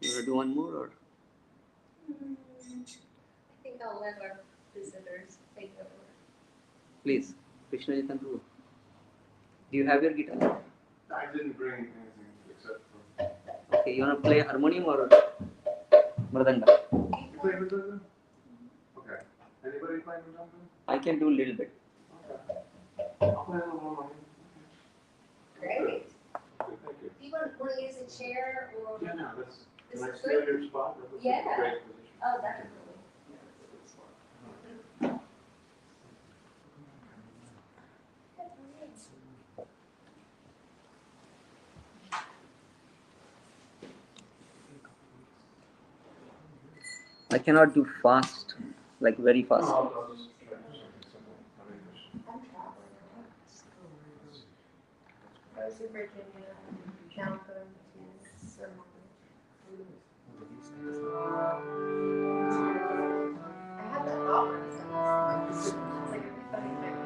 You want to do one more or? I think I'll let our visitors take over. Please, Krishna Chaitanya Prabhu. Do you have your guitar? I didn't bring anything except for. Okay, you want to play harmonium or mridanga? You play mridanga? Okay. Anybody play mridanga? I can do a little bit. Okay. I'll play a little more. Great. Good, thank you. Do you want to use a chair or? Yeah, no, that's. This Can I is steal good? your spot? That was a Yeah. great position. Oh, definitely. I cannot do fast, like very fast. No, I'll just try to do something simple. I'm traveling. I was in Virginia. Now I'm going to Vermont. I had that thought myself. It's like a funny thing.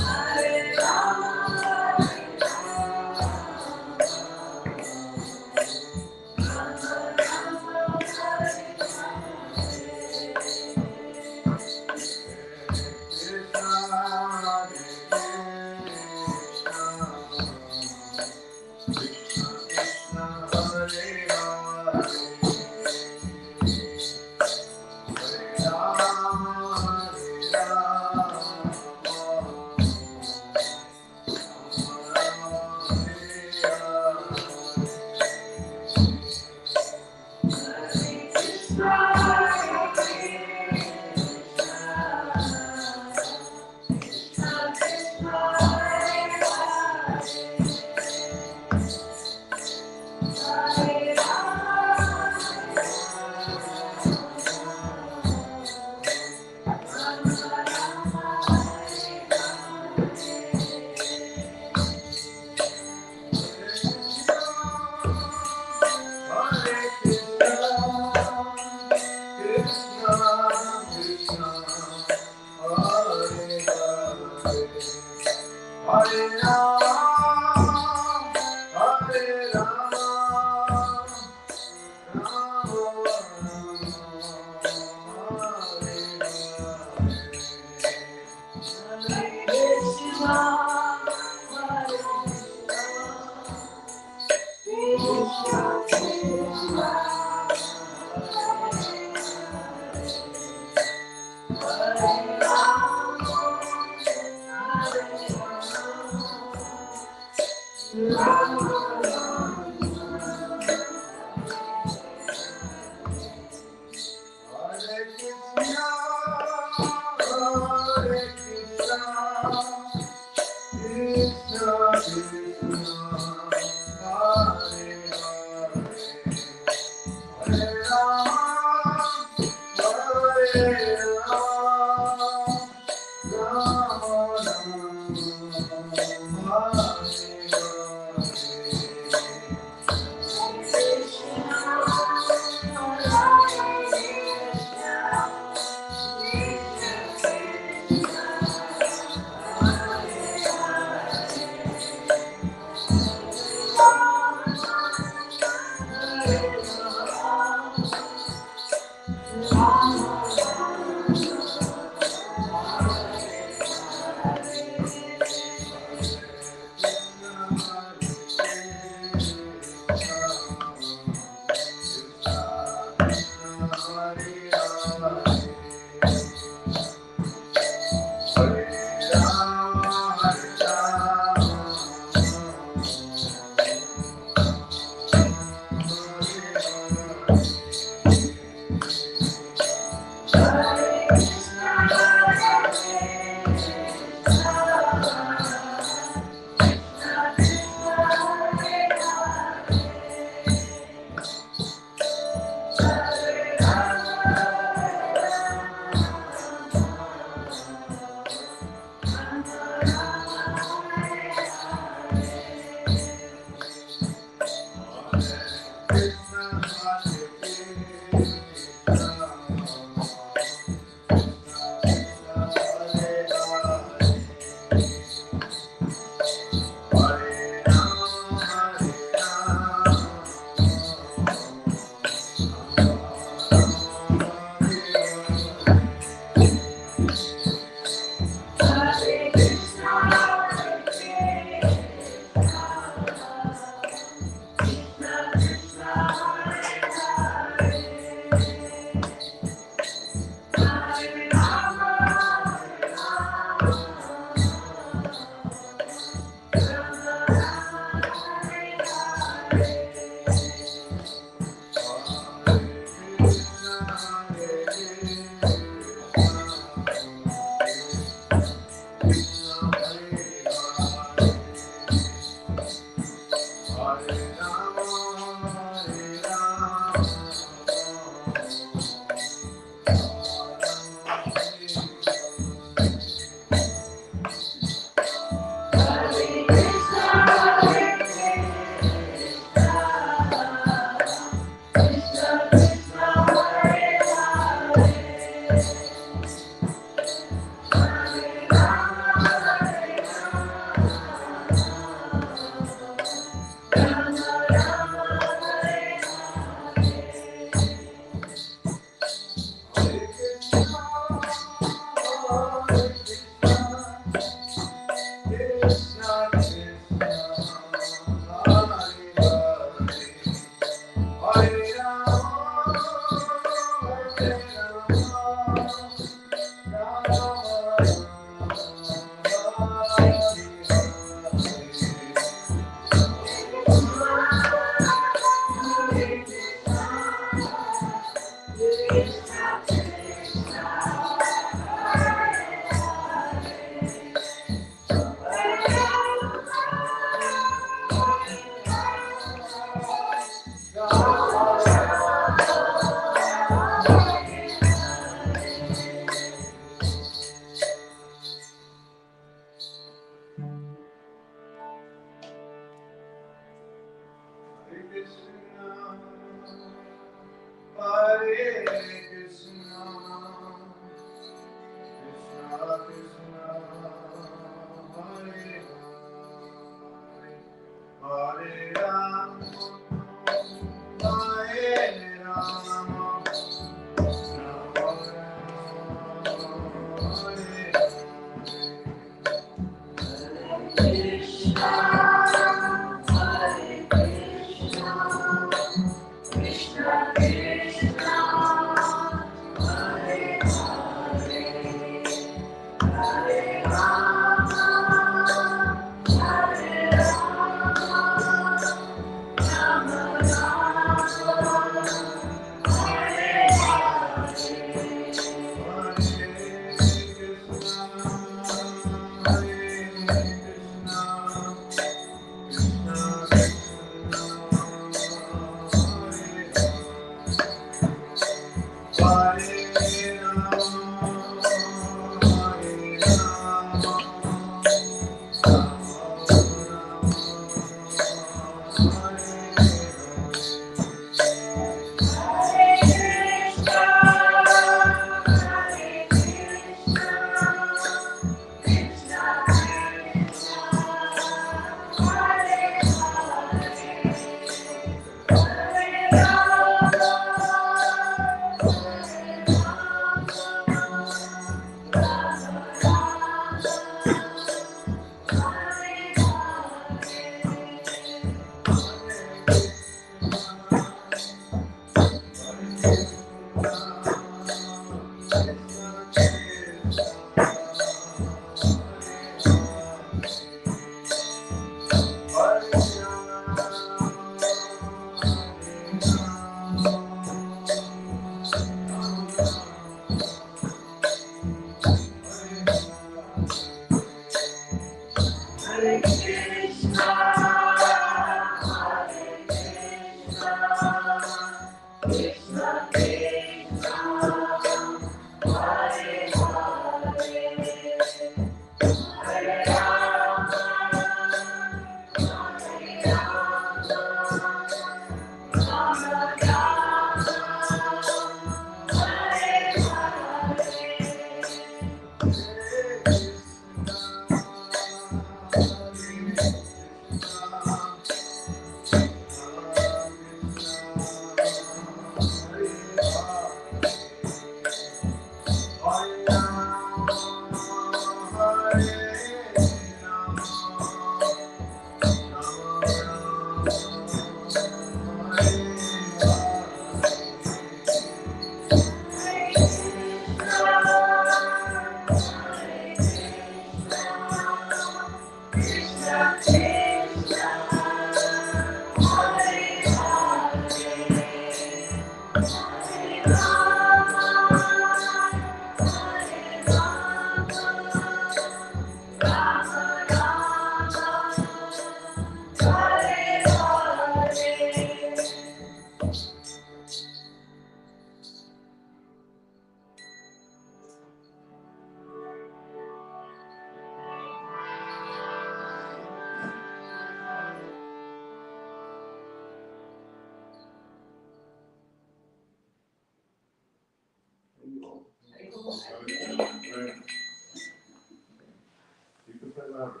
You can play louder.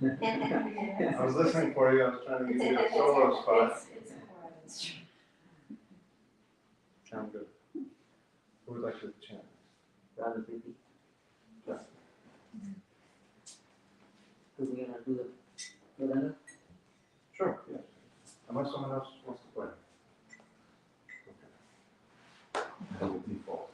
Yeah. I was listening for you. I was trying to give you a solo spot. It's a quiet instrument. Sound good. Who would like to chant? Radha Priti. Yes. Do we gonna do the Radha? Sure, yes. Unless someone else wants to play. Okay. That will default.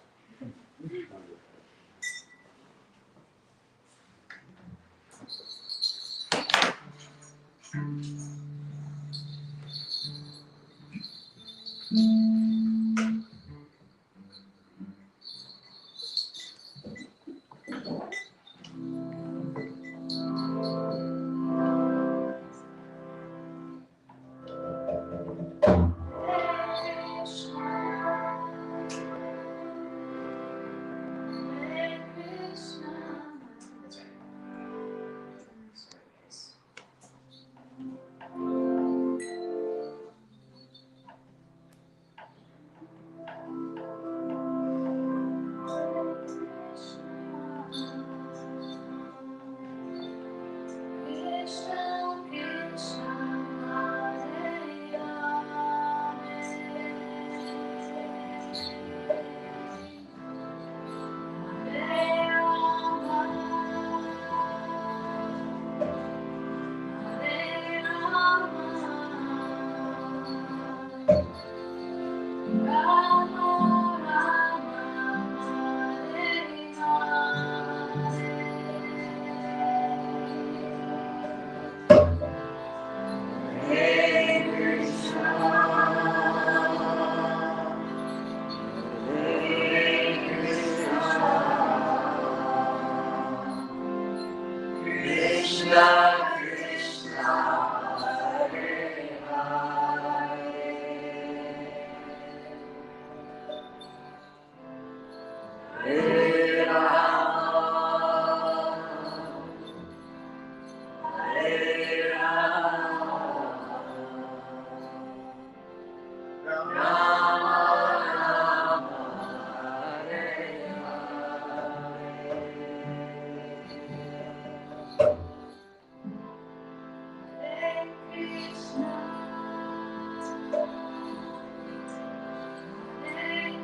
Hare Rama, Hare Rama, Rama Rama, Hare Hare Krishna, Hare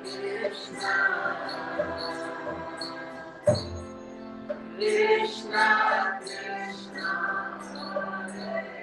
Krishna, Krishna Krishna, Hare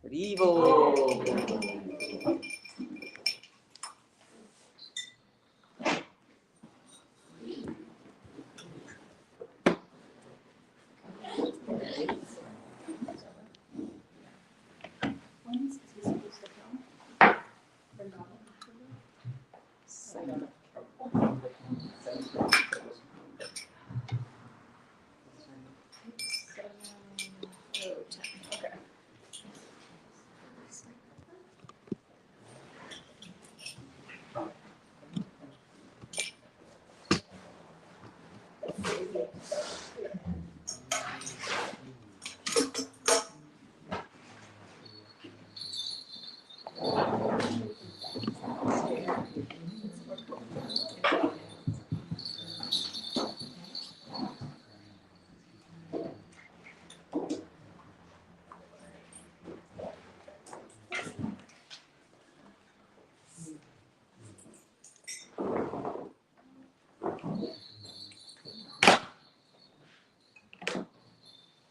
Vivo. When is he supposed to go? Vrindavan. Okay.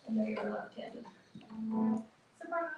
I know you're left-handed. Surprise!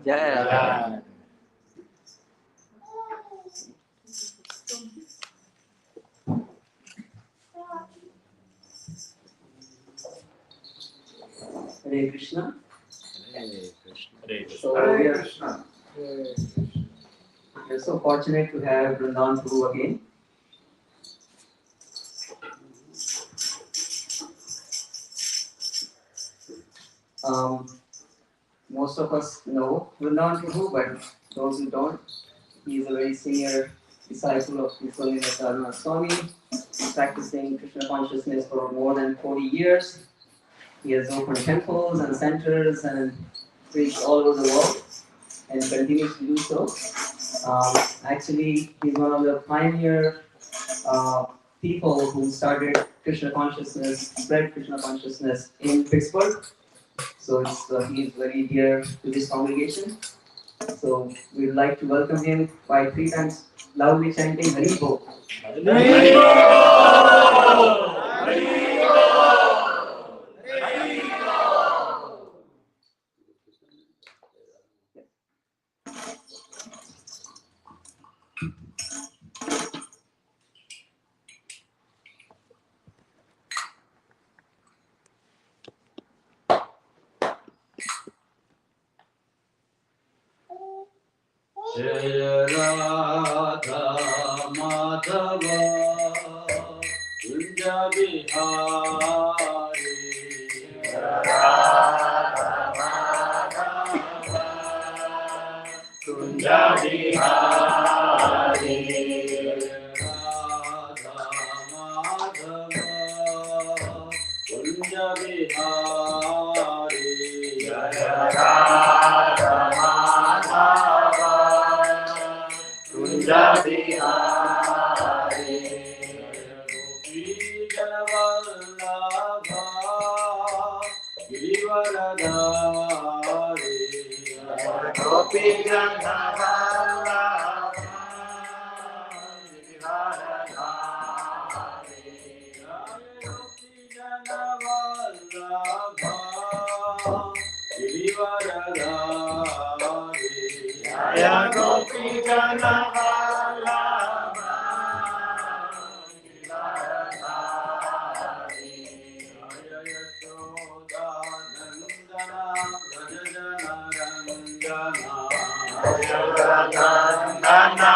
Jai. Hare Krishna. So we are so fortunate to have Vrindavan Prabhu again. Most of us know Vrindavan Prabhu, but those who don't, he is a very senior disciple of His Holiness Radhanath Swami, practicing Krishna consciousness for more than 40 years. He has opened temples and centers and preached all over the world and continues to do so. Actually, he's one of the pioneer people who started Krishna consciousness, spread Krishna consciousness in Pittsburgh. So he's very dear to this congregation. So we would like to welcome him by 3 times loudly chanting Hari Bo. Jaya Radha Madhava Kunja Bihari Radha Madhava Kunja Bihari Radha Madhava Kunja Bihari Jaya Radha Madhava Kunja Bihari Gopi Janavallabha Girivaradhari Gopi Janavallabha Girivaradhari Gopi Janavallabha Girivaradhari Jaya Gopi Janavallabha Girivaradhari Jaya Yashoda Nandana Vrajajana Ranjana Yashoda Nandana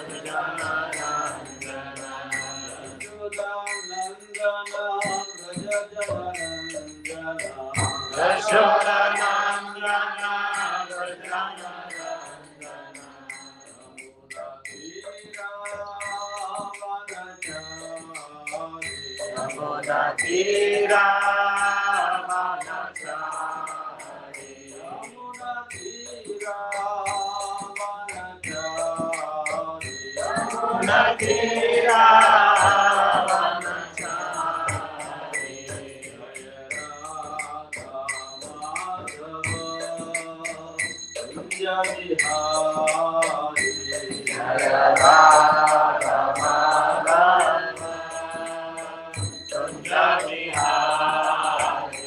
Vrajajana Ranjana Yashoda Nandana Vrajajana Ranjana Yashoda Nandana Vrajajana Yamuda Tira Vanachari Yamuda Tira Vanachari Yamuda Tira Vanachari Jaya Radha Madhava Kunja Bihari Jaya Radha Madhava Kunja Bihari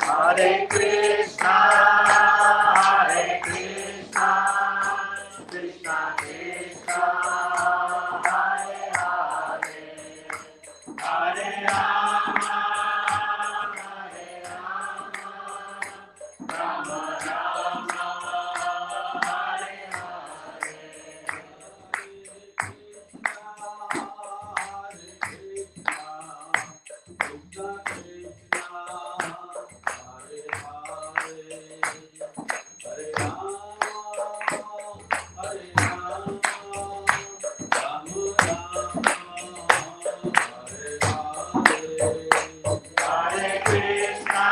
Hare Krishna Krishna Krishna Hare Hare Hare Rama Hare Rama Rama Rama Hare Hare Hare Krishna Hare Krishna Krishna Krishna Hare Hare Hare Rama Hare Rama Rama Rama Hare Hare Krishna Krishna Hare Hare Hare Rama Hare Rama Rama Rama Hare Hare Hare Krishna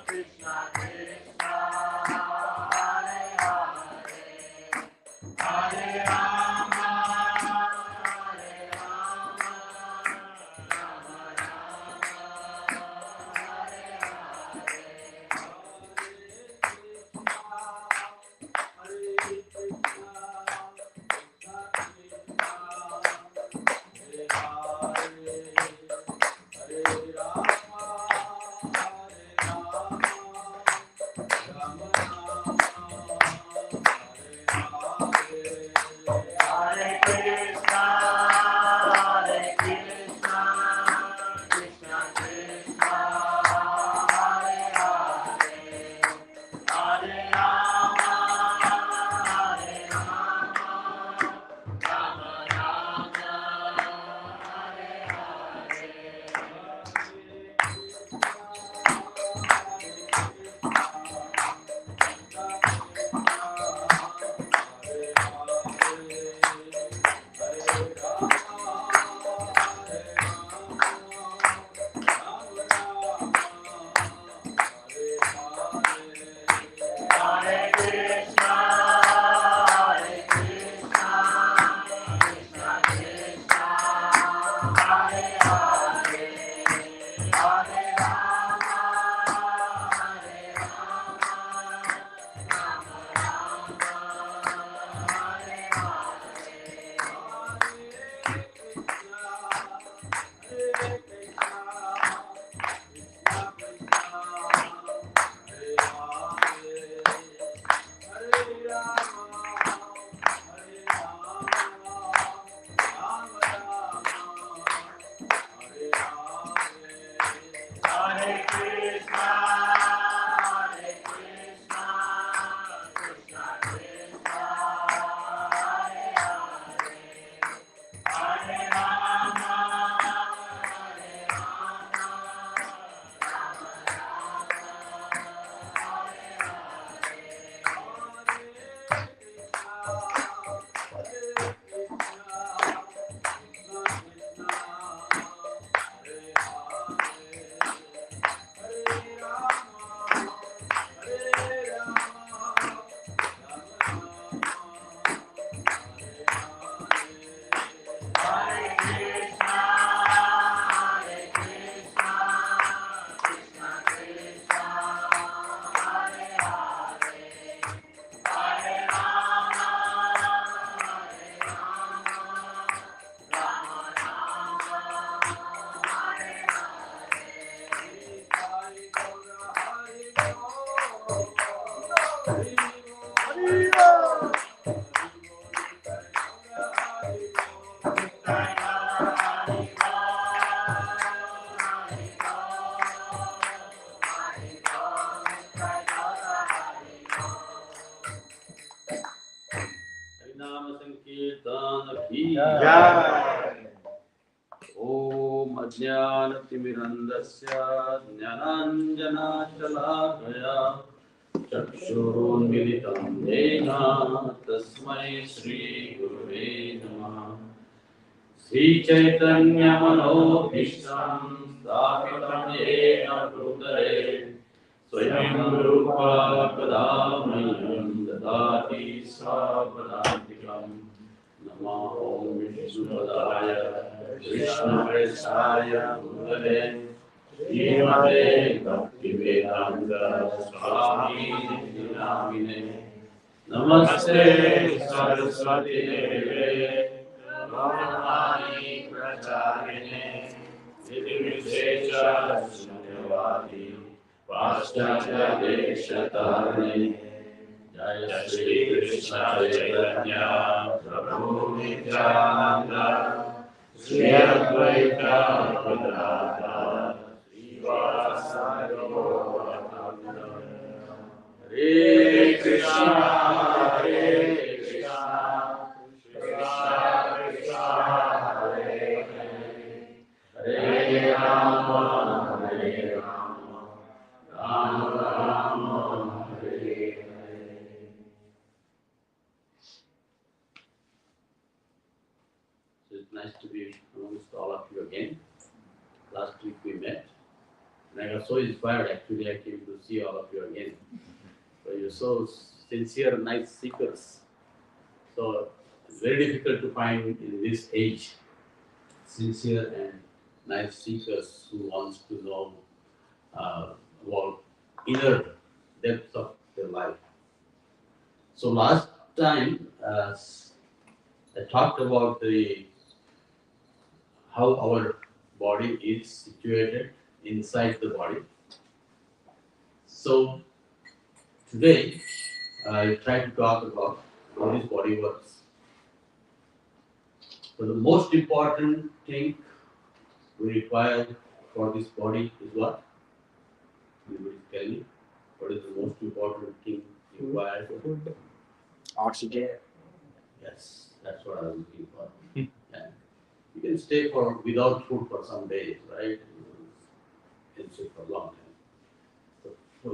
Krishna Krishna Hare Hare Hare Rama Hare Rama Rama Hare नाम संकीर्तन की Jai. ओम अज्ञानतिमिरन्धस्य ज्ञानाञ्जनशलाकया चक्षुरुन्मिलितं येन तस्मै श्रीगुरुवे नमः श्रीचैतन्यमनोभीष्टं स्थापितं येन भूतले स्वयं रूपा कदा मह्यं ददाति स्वपदान्तिकम् नमो ॐ विष्णुपदाय कृष्णप्रेष्ठाय भूतले श्रीमते भक्तिवेदान्त स्वामी नामिने नमस्ते सरस्वती देवे गौरवाणी प्रचारिणे निर्विशेष शून्यवादी पाश्चात्य देशतारिणे जय श्री कृष्ण चैतन्य प्रभु नित्यानंद श्री अद्वैत गदाधर श्रीवासादि गौरभक्त हरे कृष्णा कृष्णा कृष्णा हरे हरे हरे राम राम राम हरे So it's nice to be amongst all of you again. Last week we met, and I got so inspired. Actually, I came to see all of you again. So you're so sincere, nice seekers. So it's very difficult to find in this age sincere and nice seekers who wants to know about inner depths of their life. So last time I talked about how our body is situated inside the body. So today I try to talk about how this body works. So the most important thing we require for this body is what? Anybody tell me? What is the most important thing required? Food. Oxygen. Yes, that's what I was looking for. Yeah. You can stay without food for some days, right? You can stay for a long time. So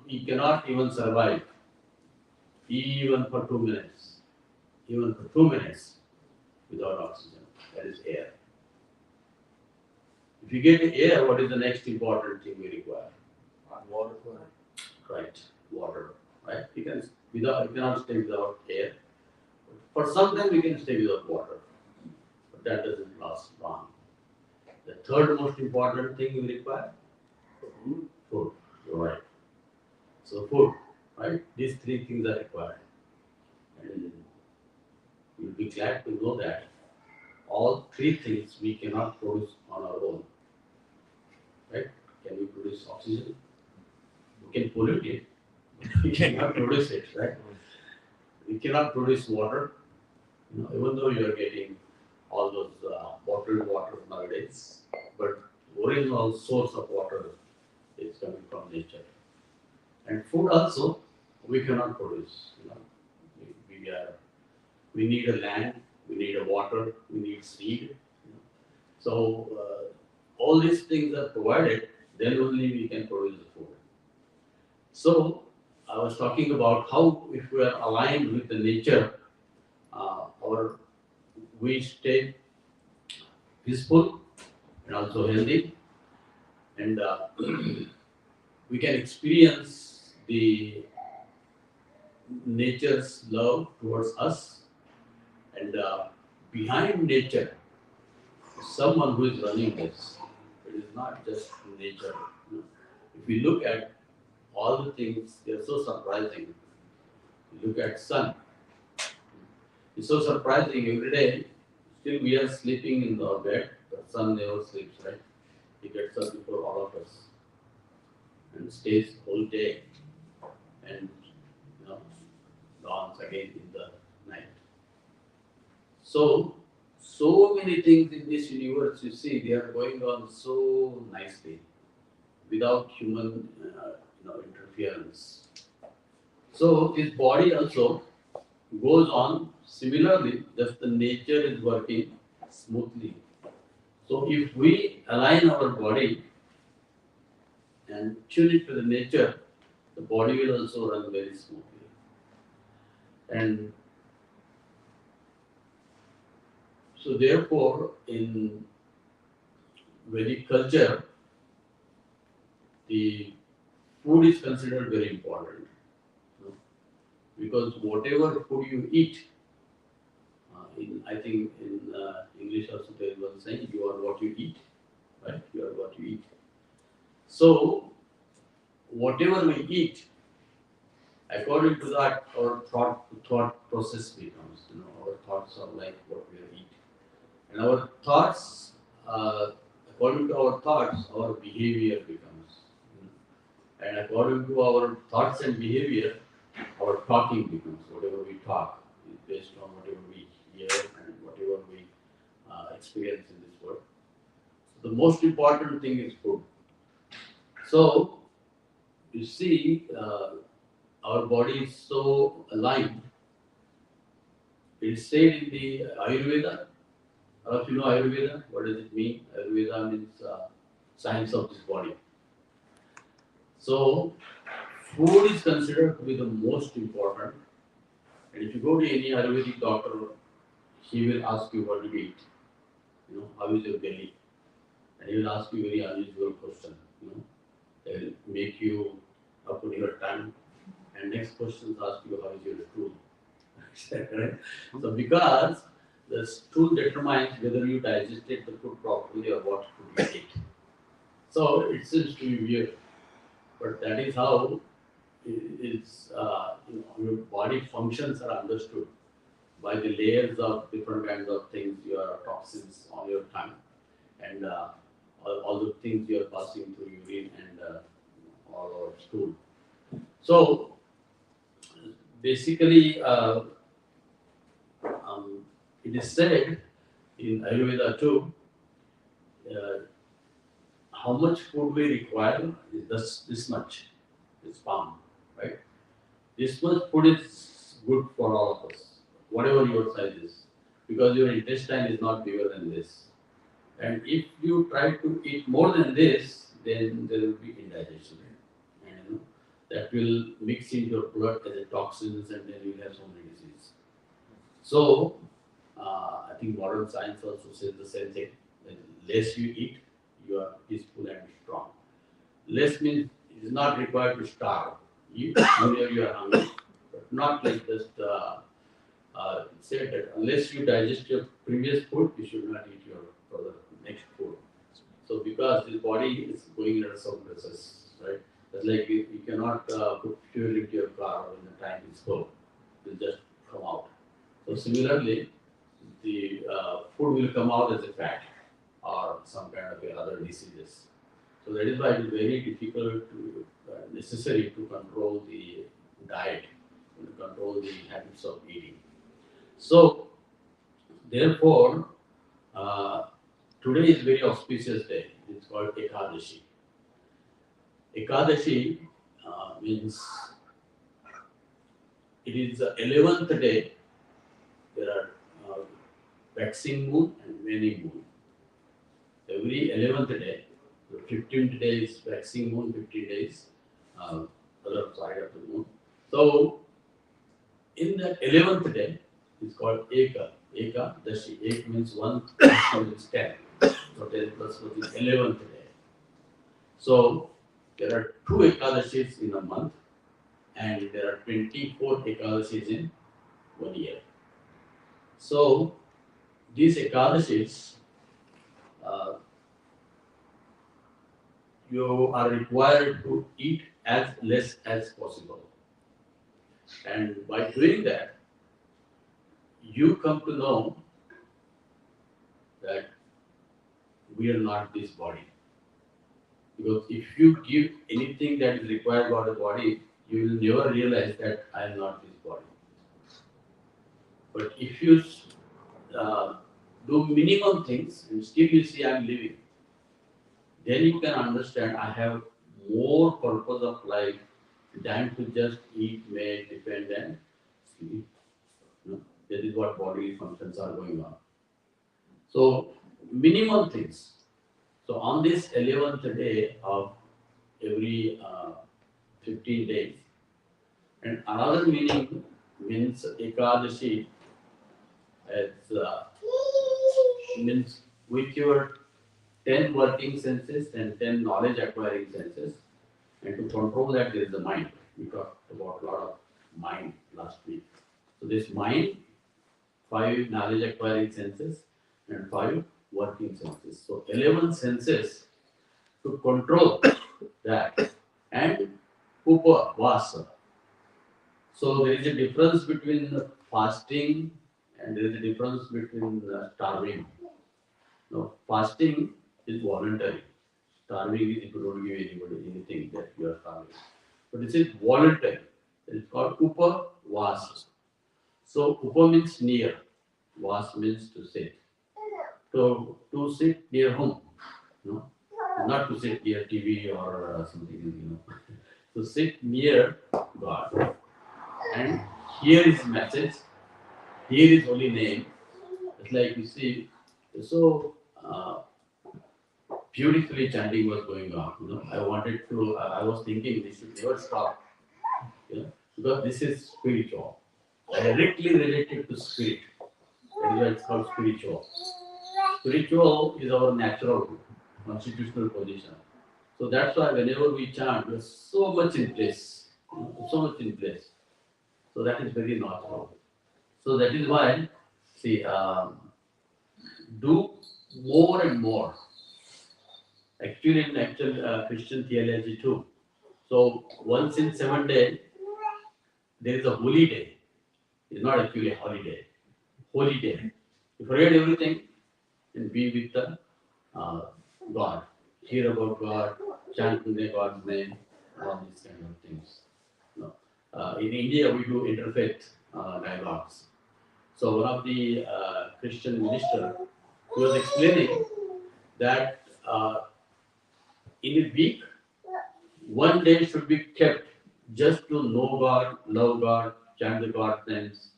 you cannot even survive, even for 2 minutes. Even for 2 minutes without oxygen. That is air. If you get air, what is the next important thing we require? Water. Right, water. Right? You cannot stay without air. For some time we can stay without water, but that doesn't last long. The third most important thing we require? Food. You're right. So food, right? These three things are required. And you'll be glad to know that all three things we cannot produce on our own. Right? Can we produce oxygen? We can pollute it, but we cannot produce it, right? We cannot produce water. Even though you are getting all those bottled water nowadays, but original source of water is coming from nature. And food also we cannot produce. We need a land, we need a water, we need seed. So all these things are provided, then only we can produce the food. So I was talking about how if we are aligned with the nature, we stay peaceful and also healthy, and we can experience the nature's love towards us, and behind nature is someone who is running this. It is not just nature. If we look at all the things, they are so surprising. You look at sun. It's so surprising every day. Still we are sleeping in our bed, but sun never sleeps, right? He gets up before all of us and stays whole day, and dawns again in the night. So many things in this universe, you see, they are going on so nicely without human interference. So this body also, goes on, similarly, just the nature is working smoothly. So if we align our body and tune it to the nature, the body will also run very smoothly. And so therefore, in Vedic culture, the food is considered very important. You know, because whatever food you eat, I think in English also there is one saying, you are what you eat, right? You are what you eat. So whatever we eat, according to that, our thought process becomes. You know, our thoughts are like what we eat, and our thoughts, according to our thoughts, our behavior becomes. You know, and according to our thoughts and behavior, our talking becomes. Whatever we talk is based on whatever we hear and whatever we experience in this world. So the most important thing is food. So you see, our body is so aligned. It is said in the Ayurveda. All of you know Ayurveda. What does it mean? Ayurveda means science of this body. So food is considered to be the most important. And if you go to any Ayurvedic doctor, he will ask you what do you eat. You know, how is your belly? And he will ask you very unusual question. You know, they will make you up on your tongue. And next question ask you how is your stool. Right? So because the stool determines whether you digested the food properly or what food you eat. So it seems to be weird, but that is how it's, your body functions are understood by the layers of different kinds of things, your toxins on your tongue, and all the things you are passing through urine and or stool. So basically, it is said in Ayurveda too, uh, how much food we require is this much, this pound, right? This much food is good for all of us, whatever your size is, because your intestine is not bigger than this. And if you try to eat more than this, then there will be indigestion, and that will mix in your blood as a toxins, and then you will have so many diseases. So I think modern science also says the same thing. That less you eat, you are peaceful and strong. Less means it is not required to starve. You, whenever you are hungry, but not like just said that unless you digest your previous food, you should not eat your further next food. So because the body is going under some process, right? That's like you cannot put fuel into your car when the tank is full. It will just come out. So similarly, the food will come out as a fat or some kind of other diseases. So that is why it is very difficult to necessary to control the diet, to control the habits of eating. So therefore, uh, today is very auspicious day. It's called Ekadashi. Ekadashi means it is the 11th day. There are waxing moon and waning moon. Every 11th day, the 15th day is waxing moon, 15 days other side of the moon. So in the 11th day, it's called Ekadashi. Ek means 1, Dashi means 10. So 10 plus 1 is 11th day. So there are 2 Ekadashis in a month, and there are 24 Ekadashis in 1 year. So these Ekadashis, you are required to eat as less as possible. And by doing that, you come to know that we are not this body. Because if you give anything that is required by the body, you will never realize that I am not this body. But if you do minimum things and still you see I am living, then you can understand I have more purpose of life than to just eat, make, depend, and sleep. You know, that is what bodily functions are going on. So minimum things. So on this 11th day of every 15 days, and another meaning means Ekadashi as means with your 10 working senses and 10 knowledge acquiring senses, and to control that there is the mind. We talked about a lot of mind last week. So this mind, 5 knowledge acquiring senses and 5 working senses. So 11 senses to control that, and upavasa. So there is a difference between fasting and there is a difference between starving. Now, fasting is voluntary. Starving is if you don't give anybody anything that you are starving. But this is voluntary. It's called upavasa. So upa means near, vas means to sit. So to sit near whom? No, not to sit near TV or something. To sit near God and hear His message, hear His holy name. It's like you see, so beautifully chanting was going on. I wanted to. I was thinking this should never stop. Because this is spiritual, directly related to spirit. That is why it's called spiritual. Spiritual is our natural constitutional position. So that's why whenever we chant, we are so much in place. So much in place. So that is very natural. So that is why, see, do more and more. Actually, in actual Christian theology too. So once in 7 days, there is a holy day. It's not actually a holiday. Holy day. You forget everything and be with the God. Hear about God, chant in the God's name, all these kind of things. In India, we do interfaith dialogues. So one of the Christian minister was explaining that in a week, one day should be kept just to know God, love God, chant the God's names.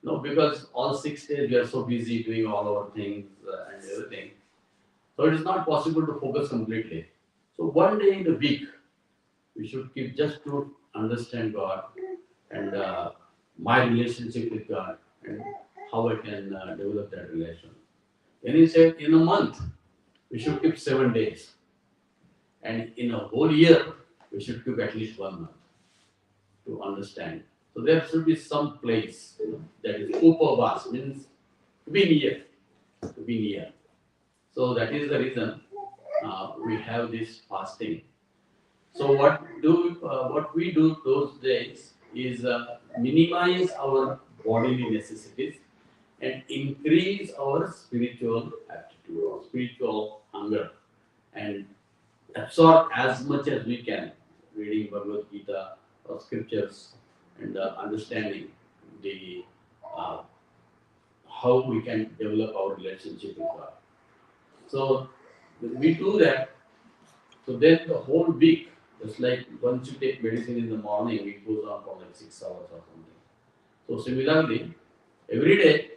No, because all 6 days we are so busy doing all our things and everything. So it is not possible to focus completely. So one day in the week, we should keep just to understand God and my relationship with God and how I can develop that relation. Then he said, in a month, we should keep 7 days. And in a whole year, we should keep at least 1 month to understand. So there should be some place that is upavas, means to be near, to be near. So that is the reason we have this fasting. So what we do those days is minimize our bodily necessities and increase our spiritual aptitude or spiritual hunger and absorb as much as we can, reading Bhagavad Gita or scriptures and understanding the uh, how we can develop our relationship with God. So when we do that, so then the whole week, just like once you take medicine in the morning, it goes on for like 6 hours or something. So similarly, every day,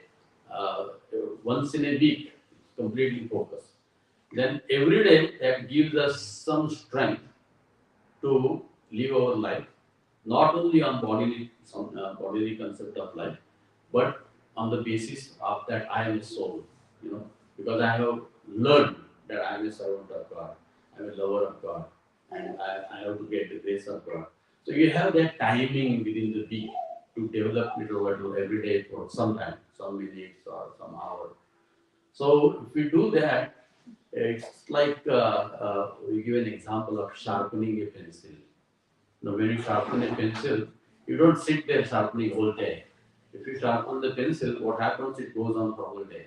once in a week, completely focused. Then every day that gives us some strength to live our life, not only on bodily concept of life, but on the basis of that I am a soul, because I have learned that I am a servant of God, I am a lover of God, and I have to get the grace of God. So you have that timing within the week to develop little by little every day for some time, some minutes or some hour. So if we do that, it's like we give an example of sharpening a pencil. Now, when you sharpen a pencil, you don't sit there sharpening all day. If you sharpen the pencil, what happens? It goes on for all day.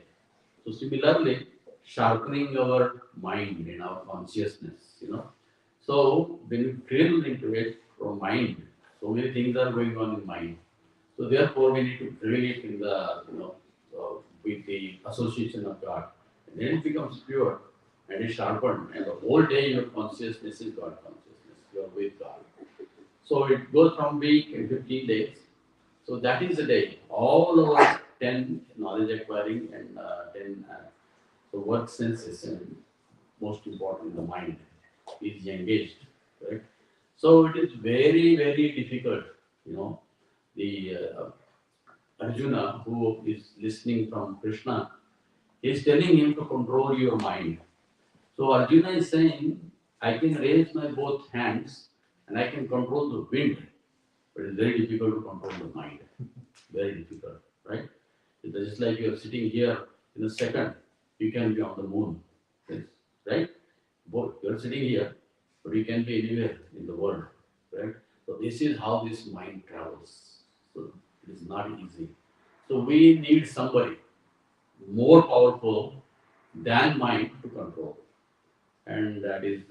So similarly, sharpening our mind and our consciousness. So when you drill into it from mind, so many things are going on in mind. So therefore, we need to drill it in the with the association of God, and then it becomes pure and is sharpened, and the whole day your consciousness is God consciousness. You are with God. So it goes from week and 15 days. So that is the day. All our 10 knowledge acquiring and 10 so work senses and most important the mind is engaged, right? So it is very, very difficult, you know, the Arjuna who is listening from Krishna is telling him to control your mind. So Arjuna is saying, I can raise my both hands and I can control the wind, but it's very difficult to control the mind. Very difficult, right? It's just like you're sitting here in a second, you can be on the moon, yes, right? Both you're sitting here, but you can be anywhere in the world, right? So this is how this mind travels. So it is not easy. So we need somebody more powerful than mind to control. And that is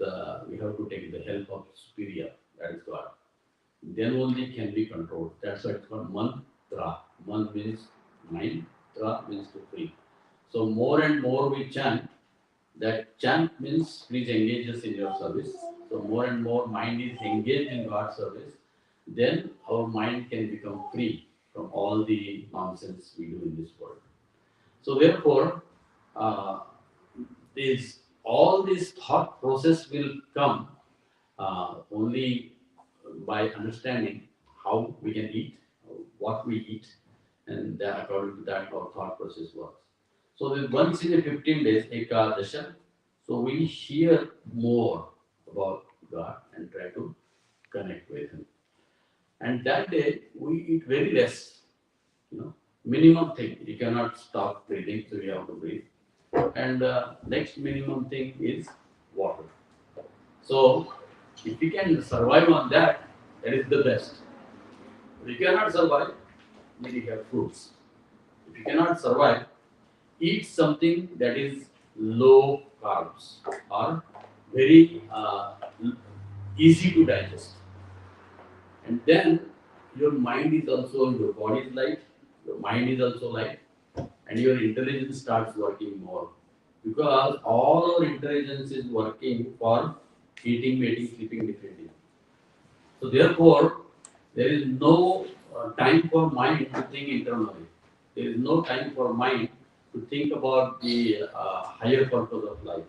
we have to take the help of superior, that is God. Then only can be controlled. That's why it's called mantra. Man means mind, tra means to free. So more and more we chant, that chant means please engage us in your service. So more and more mind is engaged in God's service, then our mind can become free from all the nonsense we do in this world. So therefore, uh, this all this thought process will come only by understanding how we can eat, what we eat, and then according to that our thought process works. So once in a 15 days, Ekadasha, so we hear more about God and try to connect with Him. And that day we eat very less, you know, minimum thing. You cannot stop breathing, so you have to breathe. And next minimum thing is water. So if you can survive on that, that is the best. If you cannot survive, then you have fruits. If you cannot survive, eat something that is low carbs or very easy to digest. And then your mind is also, your body is light, your mind is also light, and your intelligence starts working more. Because all our intelligence is working for eating, mating, sleeping, defending. So therefore, there is no time for mind to think internally. There is no time for mind to think about the higher purpose of life.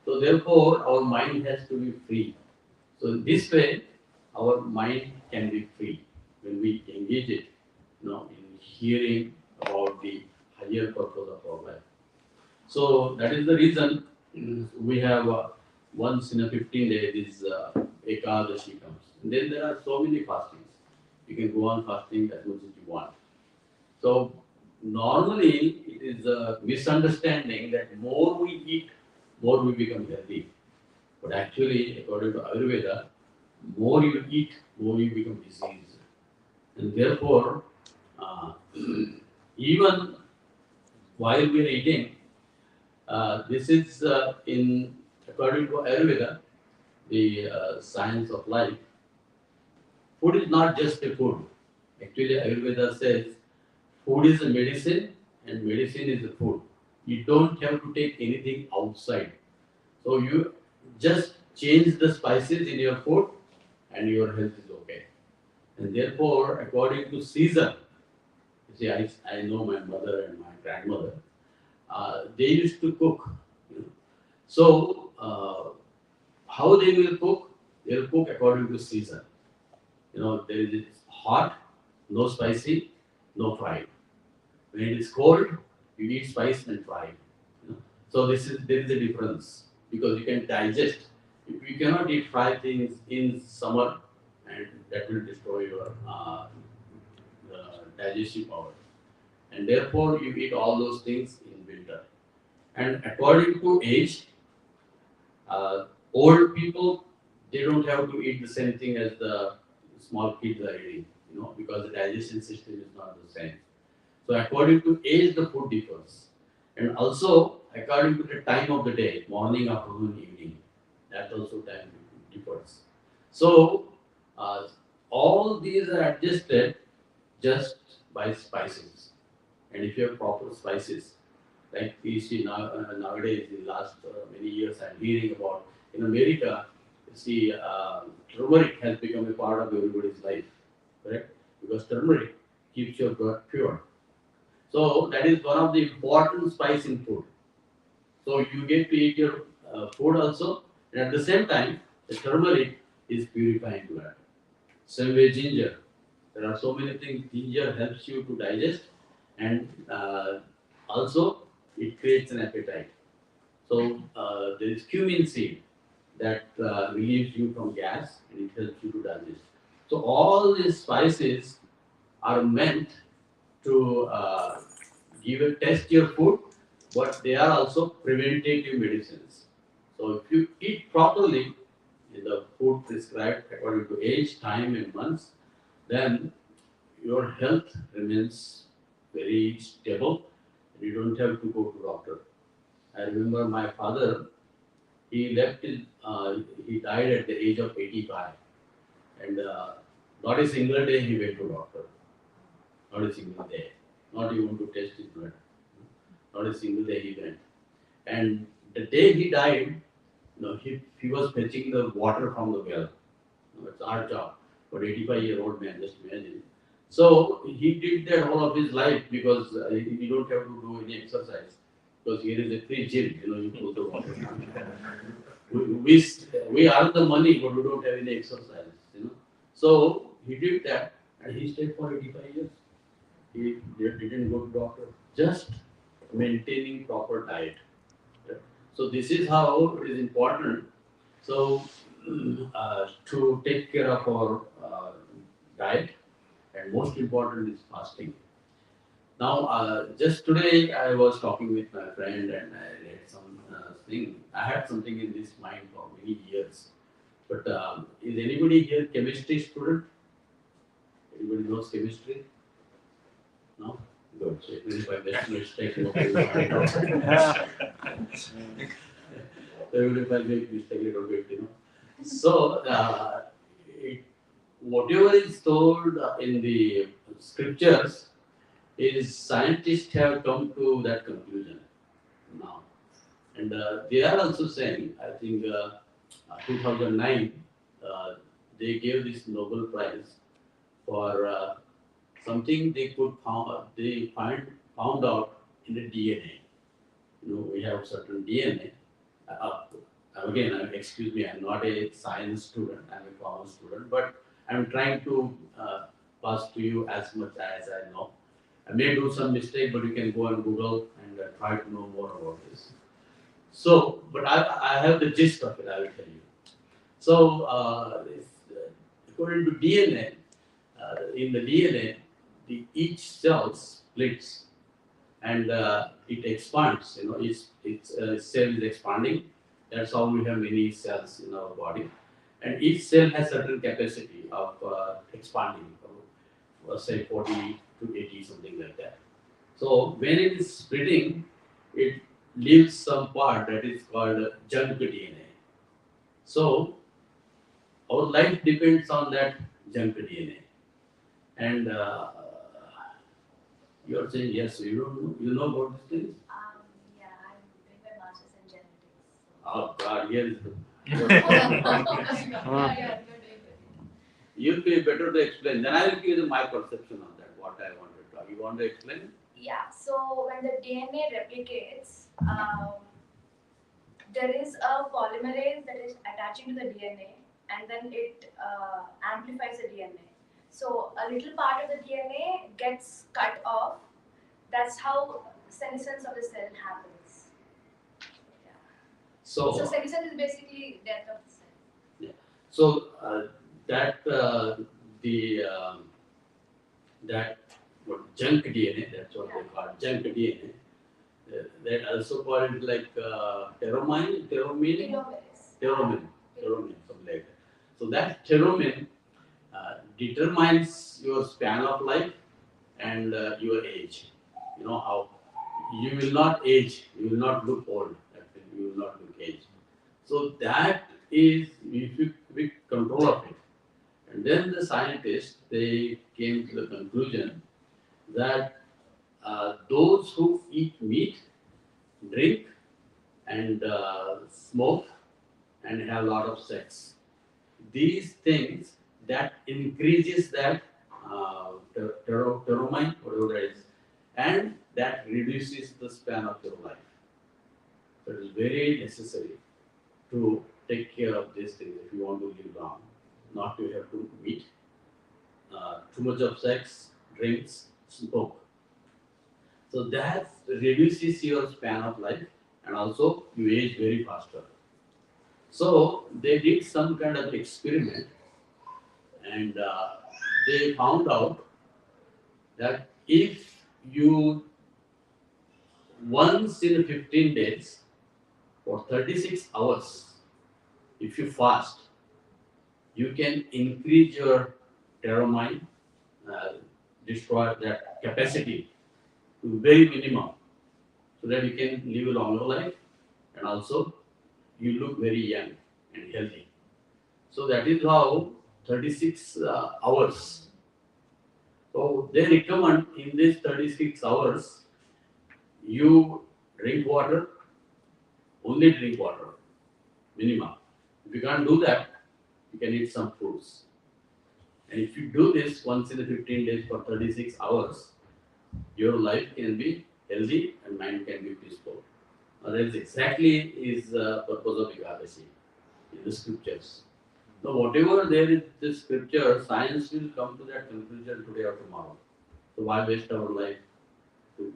So therefore, our mind has to be free. So in this way, our mind can be free when we engage it, you know, in hearing about the higher purpose of our life. So that is the reason we have once in a 15 days this Ekadashi comes. And then there are so many fastings. You can go on fasting as much as you want. So normally it is a misunderstanding that more we eat, more we become healthy. But actually, according to Ayurveda, more you eat, more you become diseased. And therefore, uh, even while we are eating, this is in according to Ayurveda, the science of life. Food is not just a food. Actually, Ayurveda says food is a medicine and medicine is a food. You don't have to take anything outside. So you just change the spices in your food and your health is okay. And therefore, according to season, you see, I know my mother and my grandmother, they used to cook. You know. So, how they will cook? They will cook according to season. You know, there is hot, no spicy, no fried. When it is cold, you eat spice and fry. You know? So there is a difference because you can digest. If you cannot eat fried things in summer, and that will destroy your digestive power. And therefore, you eat all those things in winter. And according to age, old people they don't have to eat the same thing as the small kids are eating, you know, because the digestion system is not the same. So according to age, the food differs, and also according to the time of the day, morning, afternoon, evening, that also time differs. So uh, all these are adjusted just by spices, and if you have proper spices, like we see now, nowadays, in the last many years, I'm hearing about in America, you see, turmeric has become a part of everybody's life, correct? Because turmeric keeps your blood pure. So that is one of the important spice in food. So you get to eat your food also, and at the same time, the turmeric is purifying blood. Same way ginger. There are so many things. Ginger helps you to digest, and also it creates an appetite. So there is cumin seed that relieves you from gas and it helps you to digest. So all these spices are meant to give a test your food, but they are also preventative medicines. So if you eat properly in the food prescribed according to age, time, and months, then your health remains very stable. You don't have to go to doctor. I remember my father. He left. He died at the age of 85, and not a single day he went to doctor. Not a single day. Not even to test his blood. Not a single day he went. And the day he died, he was fetching the water from the well. It's our job for 85-year-old man, just imagine. So he did that all of his life because he don't have to do any exercise. Because here is a free gym, you pull the water. we earn the money, but we don't have any exercise. So he did that, and he stayed for 85 years. He didn't go to doctor, just maintaining proper diet. So this is how it is important. So to take care of our diet, and most important is fasting. Now, just today I was talking with my friend and I read some thing. I had something in this mind for many years. But is anybody here chemistry student? Anybody knows chemistry? No? Good. So even if I make mistake, nobody will find out. So even if I make mistake, little bit. So whatever is told in the scriptures is scientists have come to that conclusion now. And they are also saying, I think 2009, they gave this Nobel Prize for something they found out in the DNA. We have certain DNA. Again, excuse me, I'm not a science student, I'm a common student, but I'm trying to pass to you as much as I know. I may do some mistake, but you can go on Google and try to know more about this. So, but I have the gist of it, I will tell you. So, according to DNA, in the DNA, each cell splits and it expands. Each cell is expanding. That's how we have many cells in our body, and each cell has certain capacity of expanding, say 40 to 80, something like that. So when it is splitting, it leaves some part that is called junk DNA. So our life depends on that junk DNA. And you are saying yes, you don't know, you know about these things? Yeah, I'm doing my master's in genetics. Oh God, here is the. Yeah, you're doing good. You'll be better to explain. Then I will give you my perception on that, what I wanted to. You want to explain? Yeah, so when the DNA replicates, there is a polymerase that is attaching to the DNA and then it amplifies the DNA. So a little part of the DNA gets cut off. That's how senescence of the cell happens. Yeah. So So, senescence is basically death of the cell. so that that junk DNA, that's what they call junk DNA. That also called like teromine, Telomerase. something like that. So that telomere determines your span of life and your age. You know how you will not age, you will not look old, actually, you will not look aged. So that is we control of it. And then the scientists they came to the conclusion that those who eat meat, drink, and smoke, and have a lot of sex, these things that increases that pheromone, whatever it is, and that reduces the span of your life. So it is very necessary to take care of these things if you want to live long. Not to have to eat too much of sex, drinks, smoke. So that reduces your span of life, and also you age very faster. So they did some kind of experiment, and they found out that if you once in 15 days for 36 hours, if you fast, you can increase your pheromone, uh, destroy that capacity to very minimum, so that you can live a longer life, and also you look very young and healthy. So that is how 36 hours. So they recommend in this 36 hours, you drink water, only drink water, minimum. If you can't do that, you can eat some fruits. And if you do this once in the 15 days for 36 hours, your life can be healthy and mind can be peaceful. That is exactly is purpose of Ekadashi in the scriptures. So whatever there is the scripture, science will come to that conclusion today or tomorrow. So why waste our life to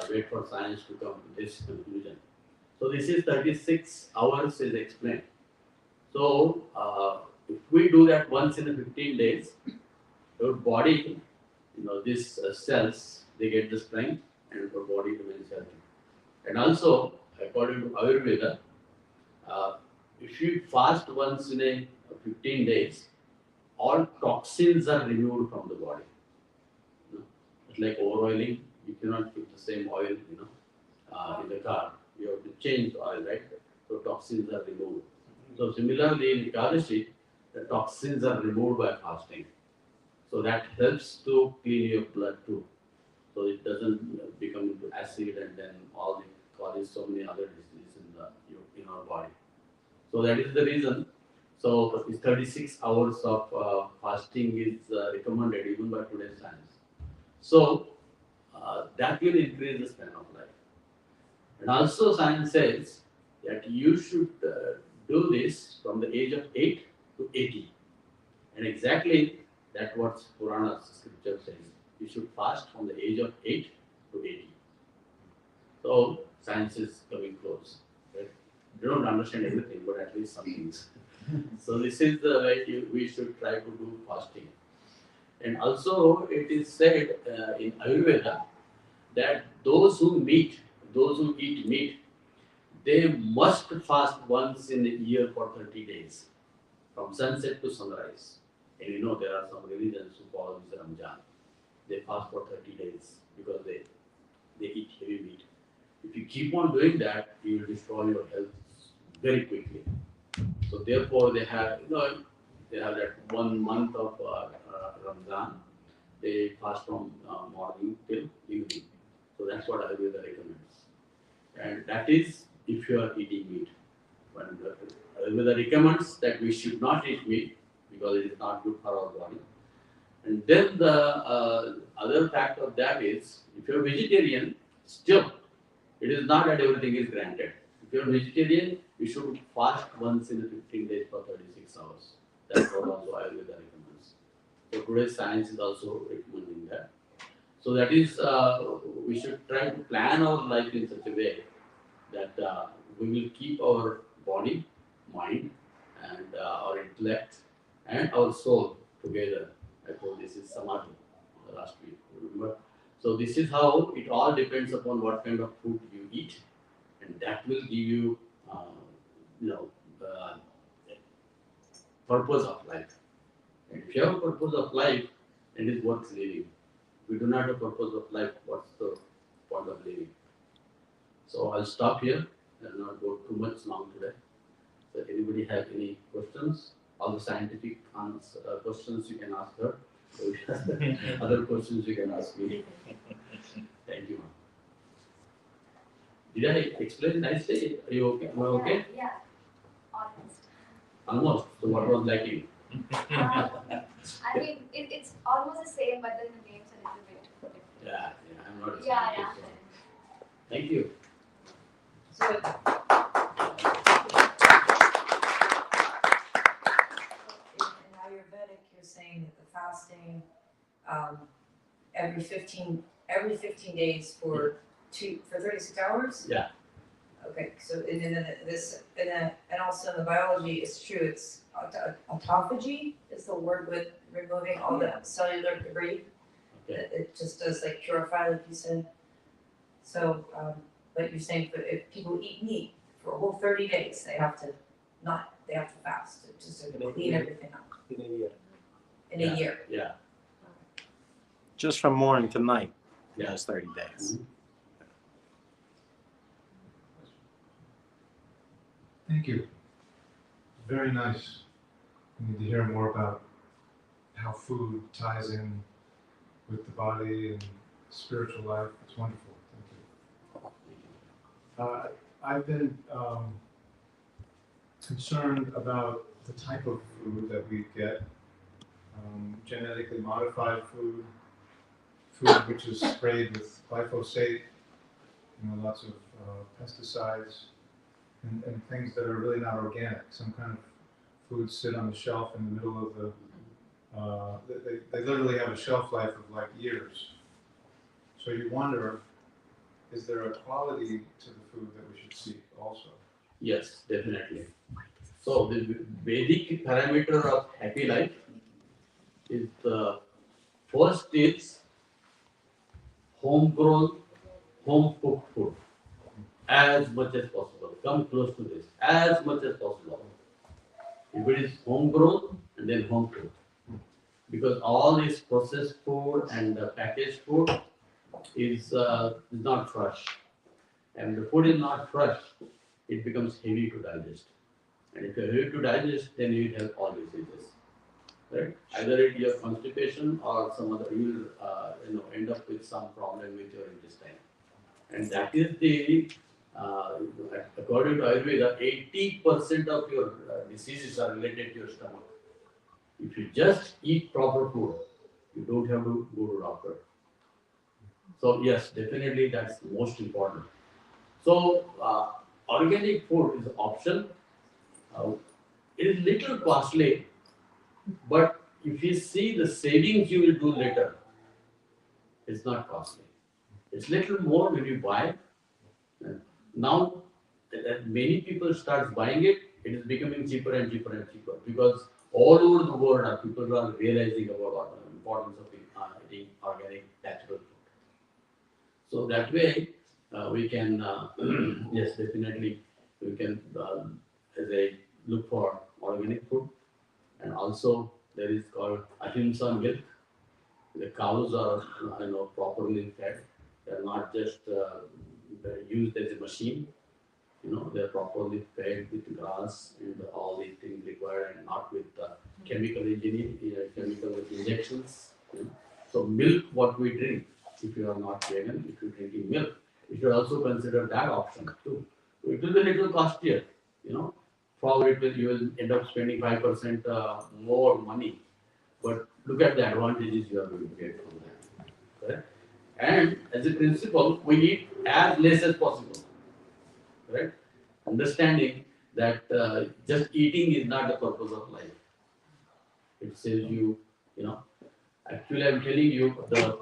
wait for science to come to this conclusion? So this is 36 hours is explained. So if we do that once in 15 days, your body, these cells, they get the strength and your body remains healthy. And also, according to Ayurveda, uh, if you fast once in a 15 days, all toxins are removed from the body. It's like overoiling. You cannot keep the same oil, in the car. You have to change the oil, right? So toxins are removed. So similarly in Ekadashi, the toxins are removed by fasting. So that helps to clean your blood too. So it doesn't become into acid and then all it causes so many other diseases in our body. So that is the reason. So this 36 hours of fasting is recommended even by today's science. So that will increase the span of life. And also science says that you should do this from the age of 8 to 80. And exactly that's what Purana scripture says. You should fast from the age of 8 to 80. So science is coming close. Right? You don't understand everything, but at least some things. So this is the way we should try to do fasting. And also it is said in Ayurveda that those who eat meat, they must fast once in a year for 30 days, from sunset to sunrise. And there are some religions who follow this Ramjan. They fast for 30 days because they eat heavy meat. If you keep on doing that, you will destroy your health very quickly. So therefore, they have that 1 month of Ramzan. They fast from morning till evening. So that's what Ayurveda recommends. And that is if you are eating meat. When Ayurveda recommends that we should not eat meat because it is not good for our body. And then the other fact of that is, if you're vegetarian, still, it is not that everything is granted. If you're vegetarian, you should fast once in 15 days for 36 hours. That's what also Ayurveda recommends. So today's science is also recommending that. So that is, we should try to plan our life in such a way that we will keep our body, mind, and our intellect and our soul together. I told this is samadhi last week, remember? So this is how it all depends upon what kind of food you eat, and that will give you, uh, purpose of life. And if you have a purpose of life, it is worth living. If we do not have a purpose of life, what's the point of living? So I'll stop here. I'll not go too much long today. So anybody have any questions? All the scientific questions you can ask her. Other questions you can ask me. Thank you, ma'am. Did I explain nicely? Are you okay? Am I okay? Yeah, almost. Almost. So what was lacking? I mean, it's almost the same, but then the names are a little bit Yeah, I'm not a Yeah, scientist. So. Thank you. So, in Ayurvedic, you're saying that the fasting, every 15 days for 36 hours? Yeah. Okay, so and then and also in the biology, it's true. It's autophagy is the word with removing all the cellular debris. Okay. It just does like purify, like you said. So, but you're saying that if people eat meat for a whole 30 days, they have to fast just to clean everything up In a year. in a year. Yeah. Just from morning to night. Yeah. That's 30 days. Mhm. Thank you. Very nice. We need to hear more about how food ties in with the body and spiritual life. It's wonderful. Thank you. I've been concerned about the type of food that we get. Genetically modified food, food which is sprayed with glyphosate, lots of pesticides, and things that are really not organic. Some kind of foods sit on the shelf in the middle of the, they literally have a shelf life of like years. So you wonder, is there a quality to the food that we should seek also? Yes, definitely. So the Vedic parameter of happy life is first is homegrown, home cooked food as much as possible. Come close to this as much as possible. If it is homegrown and then home cooked, because all this processed food and packaged food is not fresh, and the food is not fresh, it becomes heavy to digest. And if you're heavy to digest, then you will have all diseases. Right? Either it is constipation or some other, you will end up with some problem with your intestine. And that is the, according to Ayurveda, 80% of your diseases are related to your stomach. If you just eat proper food, you don't have to go to doctor. So yes, definitely that's most important. So organic food is option. It is little costly, but if you see the savings you will do later, it's not costly. It's little more when you buy. Now that many people start buying it, it is becoming cheaper and cheaper and cheaper because all over the world people are realizing about the importance of eating organic natural food. So that way we can, yes, definitely we can, as I look for organic food, and also there is called ahimsa milk. The cows are properly fed. They are not just used as a machine. They are properly fed with grass and all the things required, and not with chemical engineering, chemical injections. So milk, what we drink, if you are not vegan, if you are drinking milk, you should also consider that option too. So it will be a little costlier, Probably you will end up spending 5% more money, but look at the advantages you are going to get from that. Correct? And as a principle, we eat as less as possible. Correct? Understanding that just eating is not the purpose of life. It saves you, Actually, I'm telling you the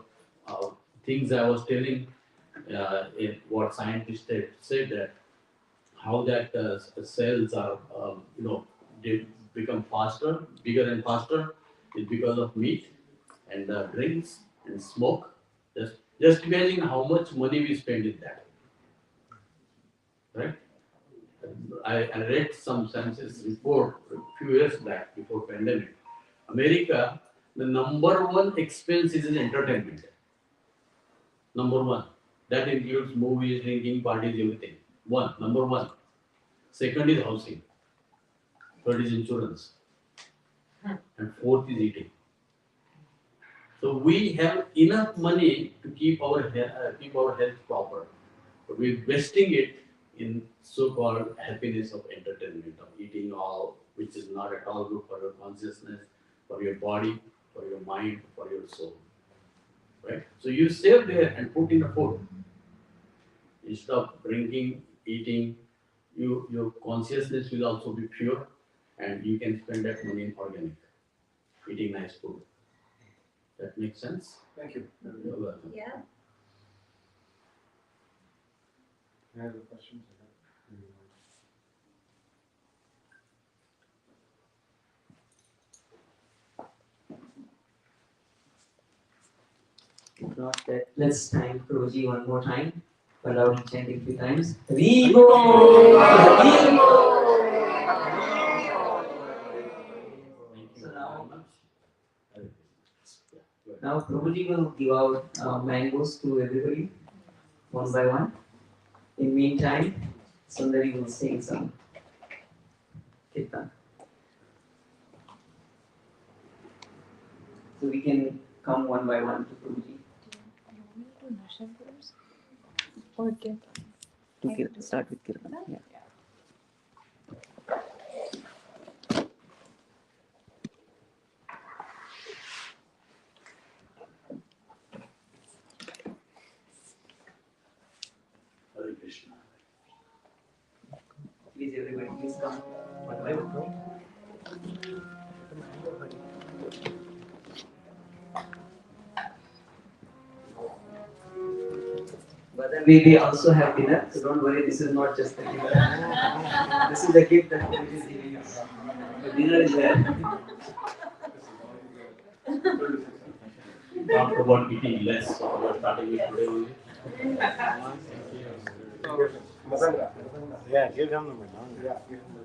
things I was telling in what scientists said that how that cells are, they become faster, bigger and faster is because of meat and drinks and smoke. Just imagine how much money we spend in that, right? I read some census report a few years back before pandemic. America, the number one expense is in entertainment. Number one. That includes movies, drinking, parties, everything. Number one. Second is housing. Third is insurance. And fourth is eating. So we have enough money to keep our health proper, but we're wasting it in so-called happiness of entertainment, of eating all, which is not at all good for your consciousness, for your body, for your mind, for your soul. right? So you save there and put in the food. Instead of drinking, eating, your consciousness will also be pure, and you can spend that money in organic, eating nice food. That makes sense? Thank you. You're welcome. Yeah. Any other questions? If not that, let's thank Prabhuji one more time for loudly chanting 3 times. Vivo! So now Prabhuji will give out mangoes to everybody, one by one. In meantime, Sundari will sing some kirtan. So we can come one by one to Prabhuji. Start with kirtan. Yeah. Hare Krishna. Please, everybody, please come one by one. But then we also have dinner, so don't worry, this is not just the dinner. This is the gift that God is giving us. The dinner is there. Talked about eating less, so we're starting with today only. Yeah, give him the Madonna. Yeah, give him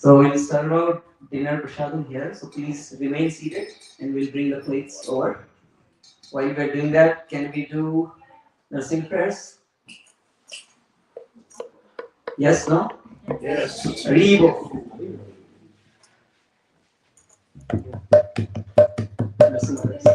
So we'll start out dinner prasadam here. So please remain seated, and we'll bring the plates over. While we're doing that, can we do nursing prayers? Yes, no? Yes. Ribo. Nursing prayers.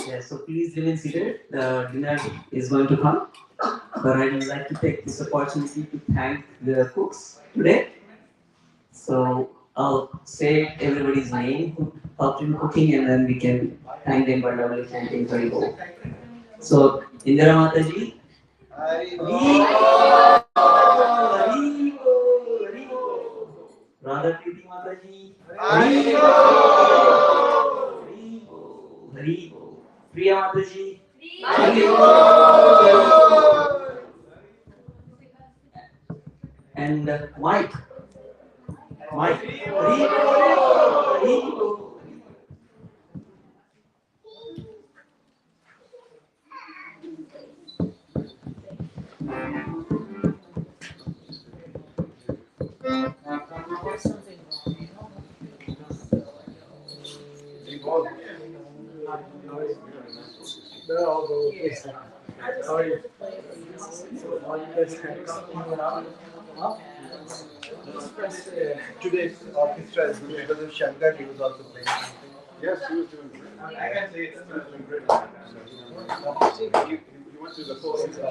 Yeah, so please remain seated. The dinner is going to come. But I would like to take this opportunity to thank the cooks today. So I'll say everybody's name who helped in cooking, and then we can thank them by doubly chanting Hari Bol. So Indira Mataji, Hari Bol, Hari Bol, Hari Bol. Radha Priti Mataji, Hari Bol, Hari Bol, Hari Bol. Priya Mataji, Hari Bol, and Mike, Hari Bol, Hari Bol. There's something wrong. Today's orchestra is good because of Shankar, he was also playing something. Yes, he was doing great. I can say it's doing great. He went through the full season.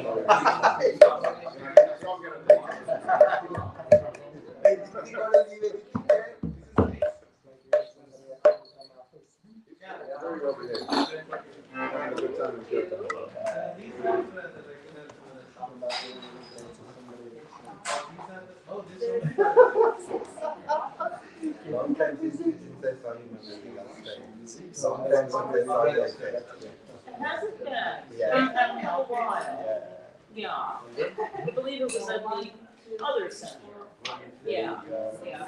Long time since I saw him last time. Long time since I saw him last time. Hasn't been. Yeah. It's been a while. Yeah. I believe it was at the other center. Yeah, yeah.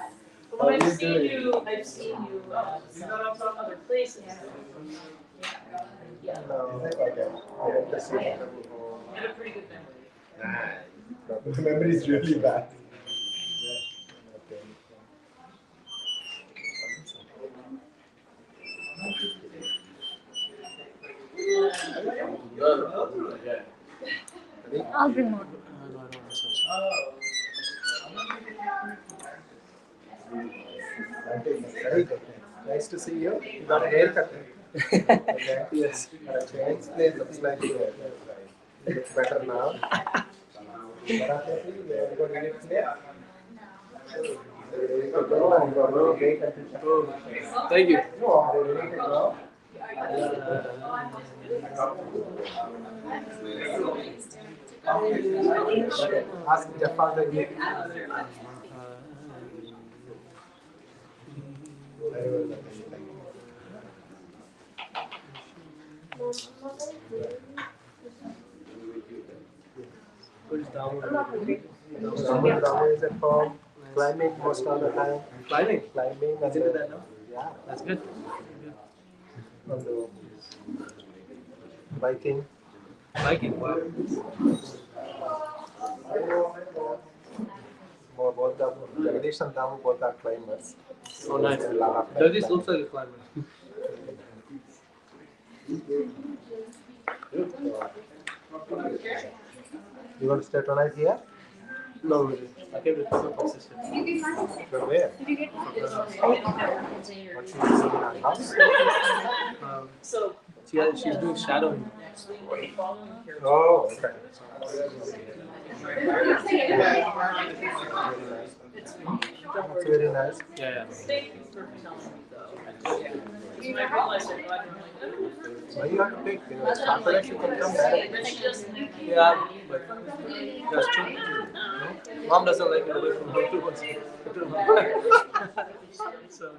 But when I've seen you at some other places. Yeah. No, okay. Yeah, that's it. You have a pretty good memory. Nice. The memory is really bad. Okay. I'll bring more. Very good. Nice to see you. You got a haircut. Okay. Yes. Change place looks like you. It looks better now. Thank you. Ask your father again. Someone is at home, climbing most of the time. Climbing. Climbing and Into that now? yeah, That's good. on the biking. Biking. Wow. Both the Jagadish and Damu both are climbers. Oh, nice. A lot of time Jagdish climbing. looks like a climber. You want to stay tonight here? No, really. I came to pick up my sister. From where? What she is doing in our house? So she's doing shadowing. Oh, okay. That's very nice. Yeah, Why you have to pick? Saturday she can come back. yeah. But that's true. Mom doesn't like me away from her too much. So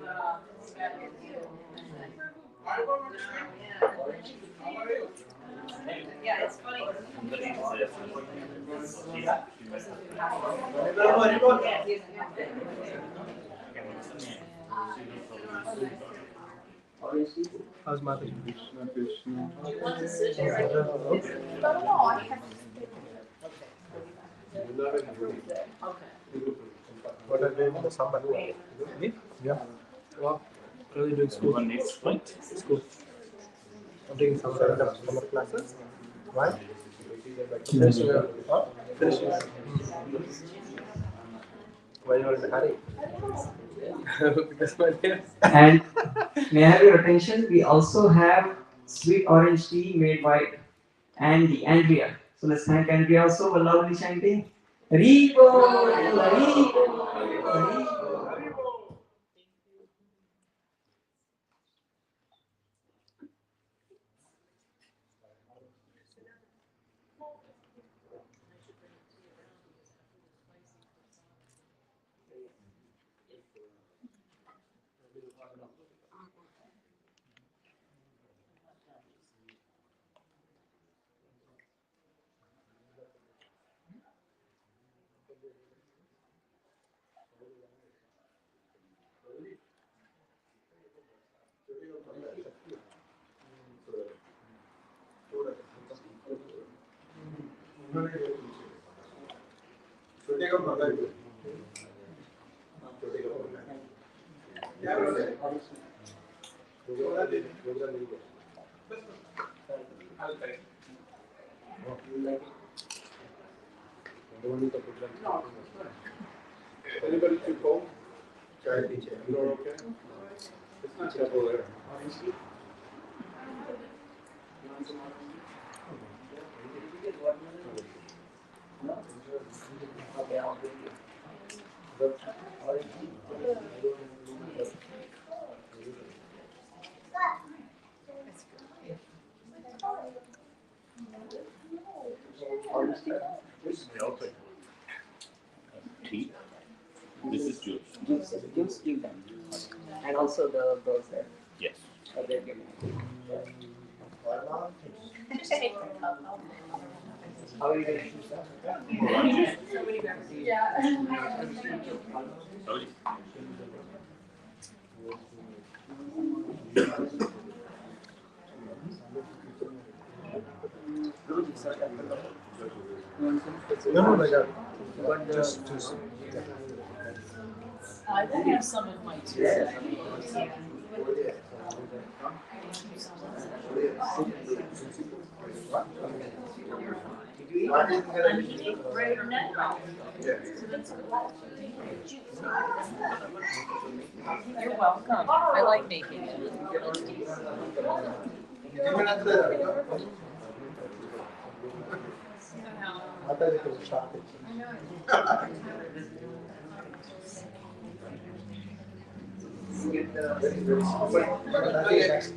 Yeah, it's funny. how's Mataji? Do you want to sit here? What are they doing in the summer? Me? Yeah. Well, really doing school. School. I'm taking some kind of summer classes. Why? Finishing up. Huh? Finishing up. Why you are in a hurry? Because my name. And may I have your attention? We also have sweet orange tea made by Andrea. So let's thank Andrea also for loudly chanting. Ribo, Ribo, Ribo. Anybody too cold? Try to teach it. You okay? It's not trouble there. Okay, I'll bring you. Tea. This is juice. Juice, give them. And also those there. Yes. They're giving. How are you doing? Sorry. No, my God. But Just. I will have some of my tea. I'm eating right now. So that's good. You're welcome. I like making it.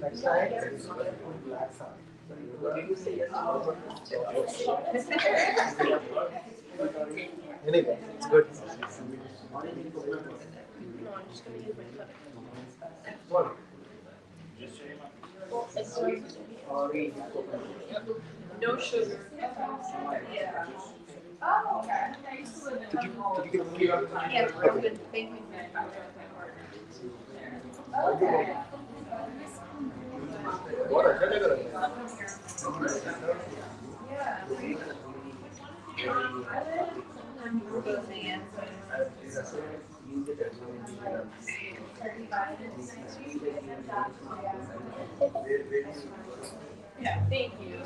Next time. Anyway, it's good. No sugar. Yeah. Oh, okay. Yeah, I'm good. Thank you. Okay. Yeah, thank you.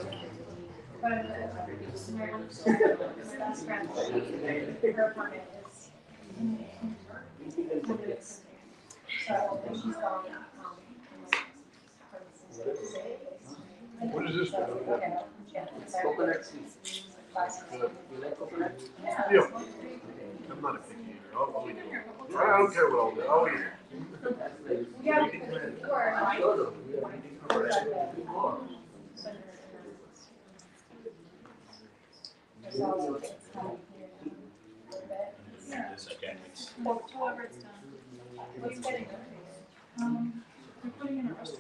Best friend. Her permit is. So she's gone. What is this? Coconut seeds. You like coconut? Yeah. I'm not a picky eater. I'll eat it. I don't care what I'll do. I'll eat it. This again.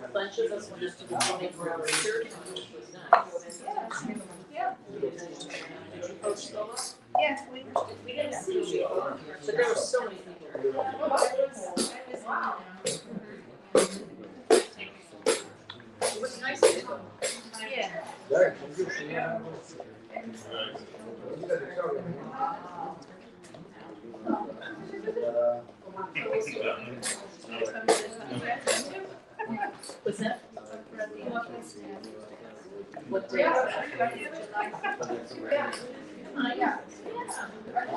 A bunch of us went up to the 24-hour church, which was nice. Yeah. Did you post those? Yes, We didn't see you, but there were so many people. Wow. It was nice to go. Yeah. What's that? What day? Yeah.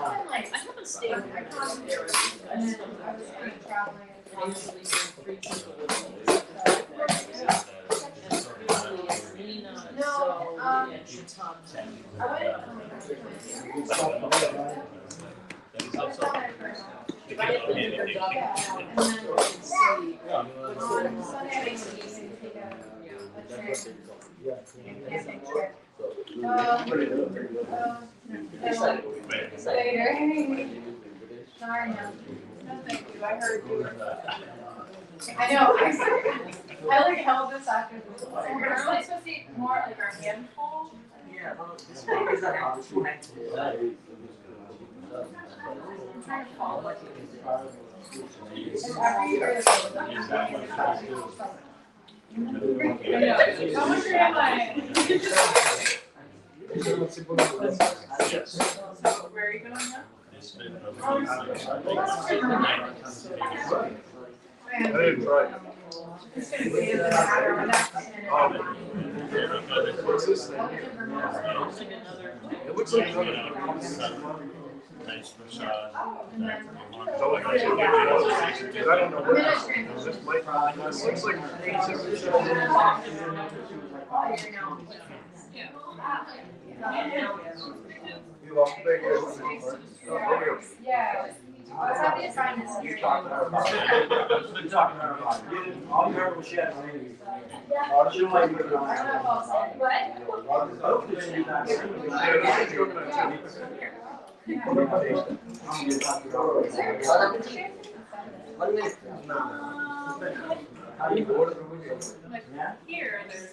I haven't staying there. I was traveling. I usually bring 3 people with me. And usually it's Nina, Zoe, and Shatan. I have to pick her up and then we can see. On Sunday, I make you take a trip. Camping trip. Later. Sorry, no. No, thank you. I heard you. I know. I like held this after this. We're like supposed to eat more like our handful. Yeah, this one is a handful. I'm trying to follow it. How much am I? Where are you going now? I didn't try. It's going to be in the matter of that. What's this thing? It looks like another. Nice massage. So like, I don't know what this might. This looks like. You lost the big one. Yeah. Let's have the assignments here. All you heard was she had a ring. She don't like it. Here, there's.